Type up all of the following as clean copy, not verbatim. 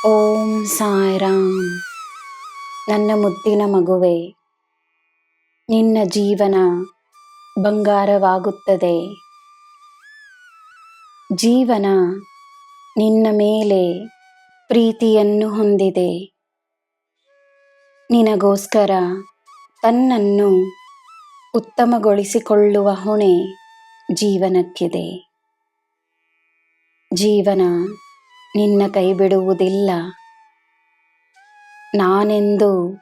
ಓಂ ಸಾಯಿರಾಮ್. ನನ್ನ ಮುದ್ದಿನ ಮಗುವೆ, ನಿನ್ನ ಜೀವನ ಬಂಗಾರವಾಗುತ್ತದೆ. ಜೀವನ ನಿನ್ನ ಮೇಲೆ ಪ್ರೀತಿಯನ್ನು ಹೊಂದಿದೆ. ನಿನಗೋಸ್ಕರ ತನ್ನನ್ನು ಉತ್ತಮಗೊಳಿಸಿಕೊಳ್ಳುವ ಹೊಣೆ ಜೀವನಕ್ಕಿದೆ. ಜೀವನ ನಿನ್ನ ಕೈ ಬಿಡುವುದಿಲ್ಲ. ನಾನೆಂದು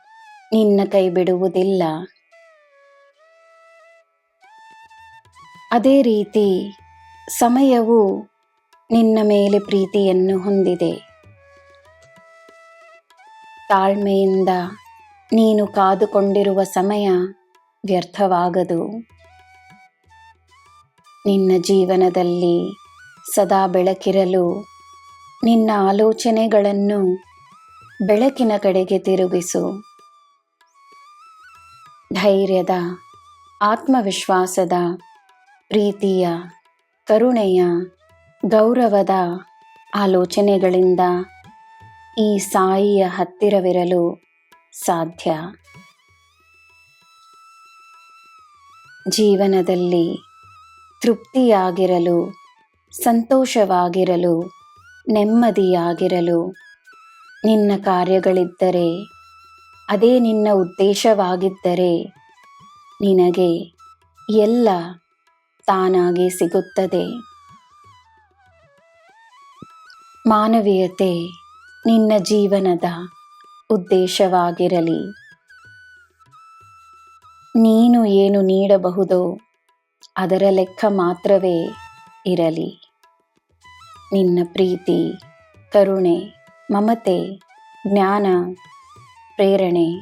ನಿನ್ನ ಕೈ ಬಿಡುವುದಿಲ್ಲ. ಅದೇ ರೀತಿ ಸಮಯವು ನಿನ್ನ ಮೇಲೆ ಪ್ರೀತಿಯನ್ನು ಹೊಂದಿದೆ. ತಾಳ್ಮೆಯಿಂದ ನೀನು ಕಾದುಕೊಂಡಿರುವ ಸಮಯ ವ್ಯರ್ಥವಾಗದು. ನಿನ್ನ ಜೀವನದಲ್ಲಿ ಸದಾ ಬೆಳಕಿರಲು ನಿನ್ನ ಆಲೋಚನೆಗಳನ್ನು ಬೆಳಕಿನ ಕಡೆಗೆ ತಿರುಗಿಸು. ಧೈರ್ಯದ, ಆತ್ಮವಿಶ್ವಾಸದ, ಪ್ರೀತಿಯ, ಕರುಣೆಯ, ಗೌರವದ ಆಲೋಚನೆಗಳಿಂದ ಈ ಸಾಯಿಯ ಹತ್ತಿರವಿರಲು ಸಾಧ್ಯ. ಜೀವನದಲ್ಲಿ ತೃಪ್ತಿಯಾಗಿರಲು, ಸಂತೋಷವಾಗಿರಲು, ನೆಮ್ಮದಿಯಾಗಿರಲು ನಿನ್ನ ಕಾರ್ಯಗಳಿದ್ದರೆ, ಅದೇ ನಿನ್ನ ಉದ್ದೇಶವಾಗಿದ್ದರೆ ನಿನಗೆ ಎಲ್ಲ ತಾನಾಗಿ ಸಿಗುತ್ತದೆ. ಮಾನವೀಯತೆ ನಿನ್ನ ಜೀವನದ ಉದ್ದೇಶವಾಗಿರಲಿ. ನೀನು ಏನು ನೀಡಬಹುದೋ ಅದರ ಲೆಕ್ಕ ಮಾತ್ರವೇ ಇರಲಿ. ನಿನ್ನ ಪ್ರೀತಿ, ಕರುಣೆ, ಮಮತೆ, ಜ್ಞಾನ, ಪ್ರೇರಣೆ,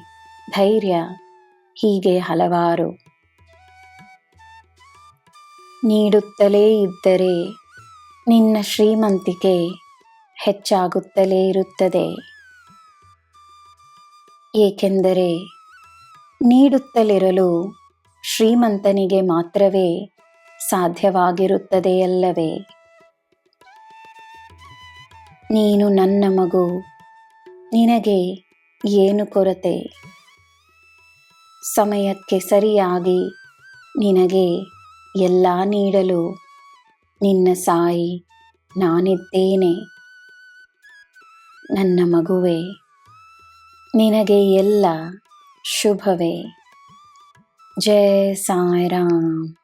ಧೈರ್ಯ ಹೀಗೆ ಹಲವಾರು ನೀಡುತ್ತಲೇ ಇದ್ದರೆ ನಿನ್ನ ಶ್ರೀಮಂತಿಕೆ ಹೆಚ್ಚಾಗುತ್ತಲೇ ಇರುತ್ತದೆ. ಏಕೆಂದರೆ ನೀಡುತ್ತಲಿರಲು ಶ್ರೀಮಂತನಿಗೆ ಮಾತ್ರವೇ ಸಾಧ್ಯವಾಗಿರುತ್ತದೆಯಲ್ಲವೇ? ನೀನು ನನ್ನ ಮಗು, ನಿನಗೆ ಏನು ಕೊರತೆ? ಸಮಯಕ್ಕೆ ಸರಿಯಾಗಿ ನಿನಗೆ ಎಲ್ಲ ನೀಡಲು ನಿನ್ನ ಸಾಯಿ ನಾನಿದ್ದೇನೆ. ನನ್ನ ಮಗುವೆ, ನಿನಗೆ ಎಲ್ಲ ಶುಭವೇ. ಜೈ ಸಾಯಿರಾಮ್.